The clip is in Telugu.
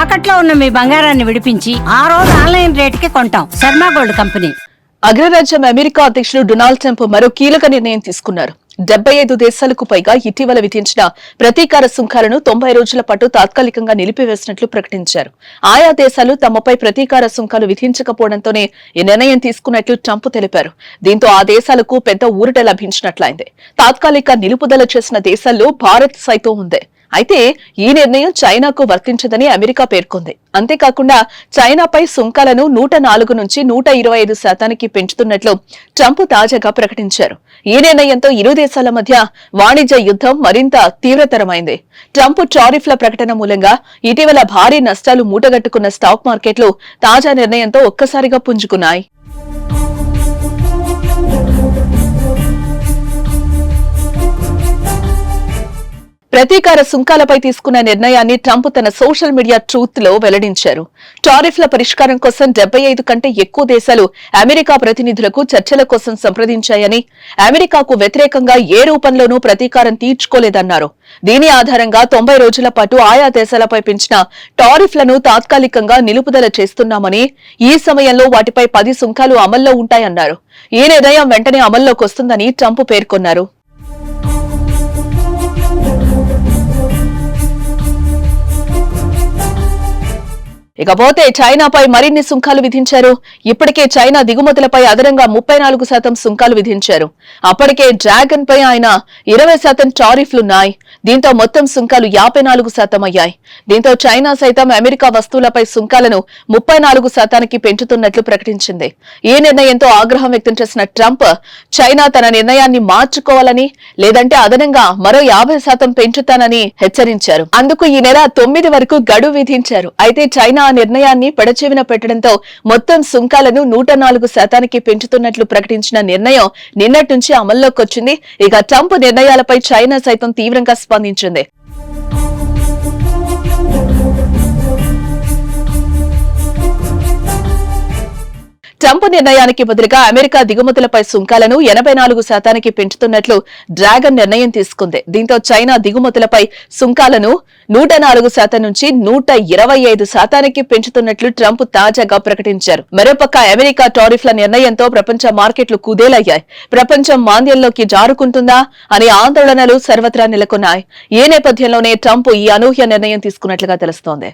తాకట్లో ఉన్న మీ బంగారాన్ని విడిపించి ఆ రోజు ఆన్లైన్ రేటుకి కొంటాం. Sharma gold company. అగ్రరాజ్యం అమెరికా అధ్యక్షుడు డొనాల్డ్ ట్రంప్ మరో కీలక నిర్ణయం తీసుకున్నారు. 75 దేశాలకు పైగా ఇటీవల విధించిన ప్రతీకార సుంకాలను 90 రోజుల పాటు తాత్కాలికంగా నిలిపివేసినట్లు ప్రకటించారు. ఆయా దేశాలు తమపై ప్రతీకార సుంకాలు విధించకపోవడంతోనే ఈ నిర్ణయం తీసుకున్నట్లు ట్రంప్ తెలిపారు. దీంతో ఆ దేశాలకు పెద్ద ఊరట లభించినట్లయింది. తాత్కాలిక నిలుపుదల చేసిన దేశాల్లో భారత్ సైతం ఉంది. అయితే ఈ నిర్ణయం చైనాకు వర్తించదని అమెరికా పేర్కొంది. అంతేకాకుండా చైనాపై సుంకాలను 104 నుంచి 125% పెంచుతున్నట్లు ట్రంప్ తాజాగా ప్రకటించారు. ఈ నిర్ణయంతో ఇరు దేశాల మధ్య వాణిజ్య యుద్ధం మరింత తీవ్రతరమైంది. ట్రంప్ టారిఫ్ల ప్రకటన మూలంగా ఇటీవల భారీ నష్టాలు మూటగట్టుకున్న స్టాక్ మార్కెట్లు తాజా నిర్ణయంతో ఒక్కసారిగా పుంజుకున్నాయి. ప్రతీకార సుంకాలపై తీసుకున్న నిర్ణయాన్ని ట్రంప్ తన సోషల్ మీడియా ట్రూత్ లో వెల్లడించారు. టారిఫ్ల పరిష్కారం కోసం 75 కంటే ఎక్కువ దేశాలు అమెరికా ప్రతినిధులకు చర్చల కోసం సంప్రదించాయని, అమెరికాకు వ్యతిరేకంగా ఏ రూపంలోనూ ప్రతీకారం తీర్చుకోలేదన్నారు. దీని ఆధారంగా 90 రోజుల పాటు ఆయా దేశాలపై పెంచిన టారిఫ్లను తాత్కాలికంగా నిలుపుదల చేస్తున్నామని, ఈ సమయంలో వాటిపై 10 సుంకాలు అమల్లో ఉంటాయన్నారు. ఈ నిర్ణయం వెంటనే అమల్లోకి వస్తుందని ట్రంప్ పేర్కొన్నారు. ఇకపోతే చైనాపై మరిన్ని సుంకాలు విధించారు. ఇప్పటికే చైనా దిగుమతులపై అదనంగా 34% సుంకాలు విధించారు. అప్పటికే డ్రాగన్ పై ఆయన 20% టారిఫ్లున్నాయి. దీంతో మొత్తం సుంకాలు 54% అయ్యాయి. దీంతో చైనా సైతం అమెరికా వస్తువులపై సుంకాలను 34%కి పెంచుతున్నట్లు ప్రకటించింది. ఈ నిర్ణయంతో ఆగ్రహం వ్యక్తం చేసిన ట్రంప్ చైనా తన నిర్ణయాన్ని మార్చుకోవాలని, లేదంటే అదనంగా మరో 50% పెంచుతానని హెచ్చరించారు. అందుకు ఈ నెల 9 వరకు గడువు విధించారు. అయితే చైనా ఆ నిర్ణయాన్ని పెడచెవిన పెట్టడంతో మొత్తం సుంకాలను 104%కి పెంచుతున్నట్లు ప్రకటించిన నిర్ణయం నిన్నటి నుంచి అమల్లోకొచ్చింది. ఇక ట్రంప్ నిర్ణయాలపై చైనా సైతం తీవ్రంగా స్పందించింది. ట్రంప్ నిర్ణయానికి బదులుగా అమెరికా దిగుమతులపై సుంకాలను 84%కి పెంచుతున్నట్లు డ్రాగన్ నిర్ణయం తీసుకుంది. దీంతో చైనా దిగుమతులపై సుంకాలను 104% నుంచి 125%కి పెంచుతున్నట్లు ట్రంప్ తాజాగా ప్రకటించారు. మరోపక్క అమెరికా టారిఫ్ల నిర్ణయంతో ప్రపంచ మార్కెట్లు కుదేలయ్యాయి. ప్రపంచం మాంద్యంలోకి జారుకుంటుందా అనే ఆందోళనలు సర్వత్రా నెలకొన్నాయి. ఈ నేపథ్యంలోనే ట్రంప్ ఈ అనూహ్య నిర్ణయం తీసుకున్నట్లుగా తెలుస్తోంది.